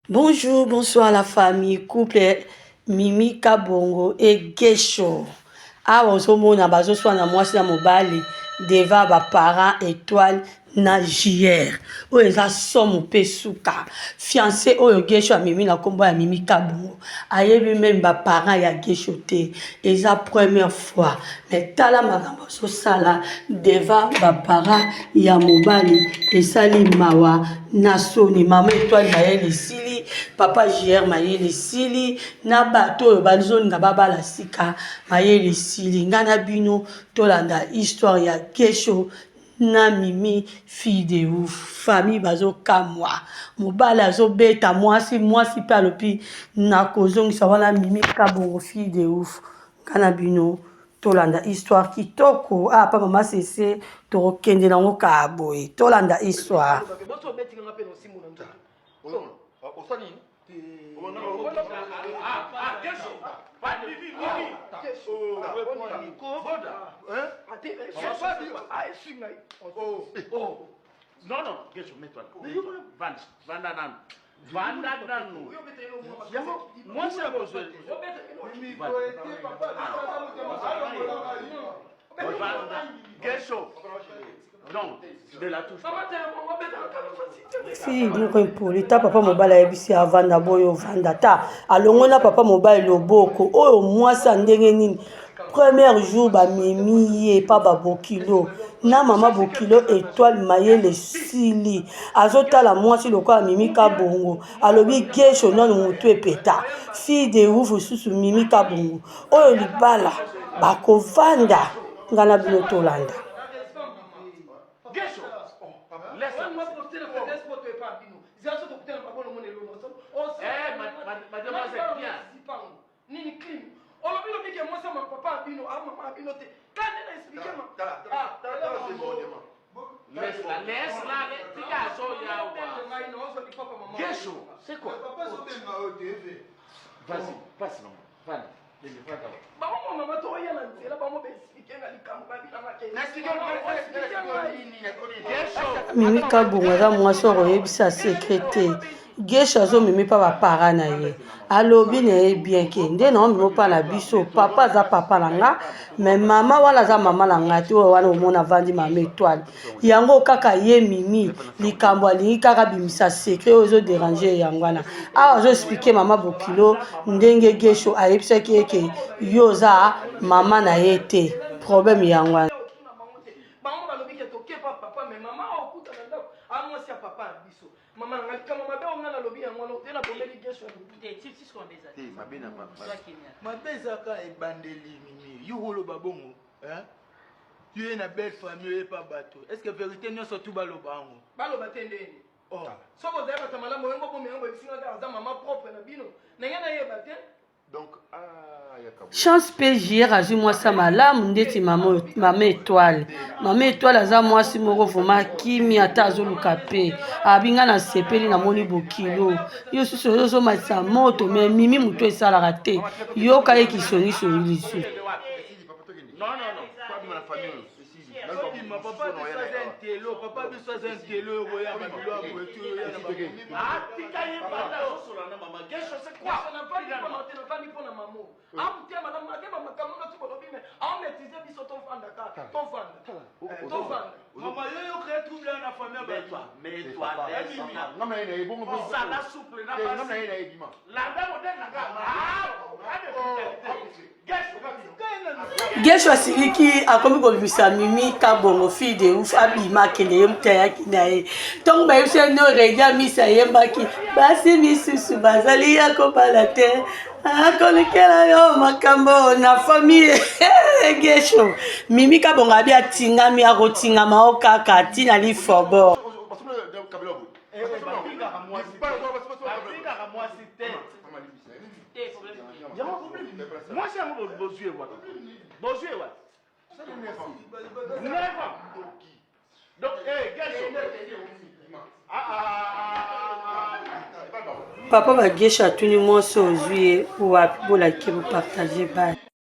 Bonjour, bonsoir la famille, couple Mimi Kabongo et Gesho. Awa ozomona bazoswana mwasi na mobali deva ba parents étoile na JR. Oyo eza somo pe suka. Fiancé oyo Gesho amemi na kombo ya Mimi Kabongo. Ayebi même ba parents ya Gesho te. Eza première fois. Mais tala makambo so sala deva ba parents ya mobali esali mawa na soni mama étoile mayeli sili papa JR mayeli sili na bato oyo bazolinga babala sika mayeli sili ngana bino tolanda histoire ya Gesho na Mimi fille de ouf famille bazokamwa mobali azobeta mwasi pe alobi na kozongisa wana Mimi Kabongo fille de ouf ngana bino tolanda histoire kitoko pa mama sese tokende nango ka boye tolanda histoire. Non, non, mets-toi. Vanda nanu. Moi, c'est besoin. Non, de la touche. Si moko impoli ta papa mobile ayebisi avanda boyo vanda ta alongona papa mobile loboko oyo mwasi ndenge nini premier jour bamemi ye pa babokilo na mama bokilo étoile mayele sili azotala mwasi lokola Mimi Kabongo alobi Gesho nano motu epeta fille de ouf susu Mimi Kabongo oyo libala bakovanda ngana bino tolanda. C'est quoi? Vas-y, passe non. Mimi Kabongo aza mwasi oyo oyebisa secrété Gesho azomemi pa bapara na ye alobi na ye bien ke nde na omemi mpa na biso papa aza papa na nga mais mama wana aza mama na nga te oyo wana omona avandi mama étoile yango kaka ye Mimi likambo alingi kaka bimisa secret oyo ezoderange yango wana awa azoexplike mama bokilo ndenge Gesho ayebisaki eke yo oza mama na ye te problème yango wana. Mabezaka ebandeli Mimi yuholo babongo tu es na belle famille pas bateau est-ce que vérité nous surtout balobango baloba tendeni oh soko zeba tamala moyengo bo mengo bisinga za mama propre na bino nengena yeba te donc chance pe JR azwi mwasi malamu ndeti mama étoile aza mwasi moko voma kimi ata azoluka pe abinga na sepeli na moni bokilo yo susu ozomatisa moto me Mimi moto esalaka te yoka ye kisonisoni lisu. Papa biso un telo roya babilo aboetu ya na Gesho asiliki akomi kolibisa Mimi Kabongo fille de ouf abima kende ye mutayaki na ye ntongo bayebisi no redia misa yembaki basi misusu bazali ya kobala te akolekela yo makambo na famille Gesho Mimi Kabongo abi atingami akotingama o kaka atina lifobo. Moi, c'est un beau yeux. Donc, papa ba Gesho atuni mwasi ozwi ye wapi bolaki bopartage ba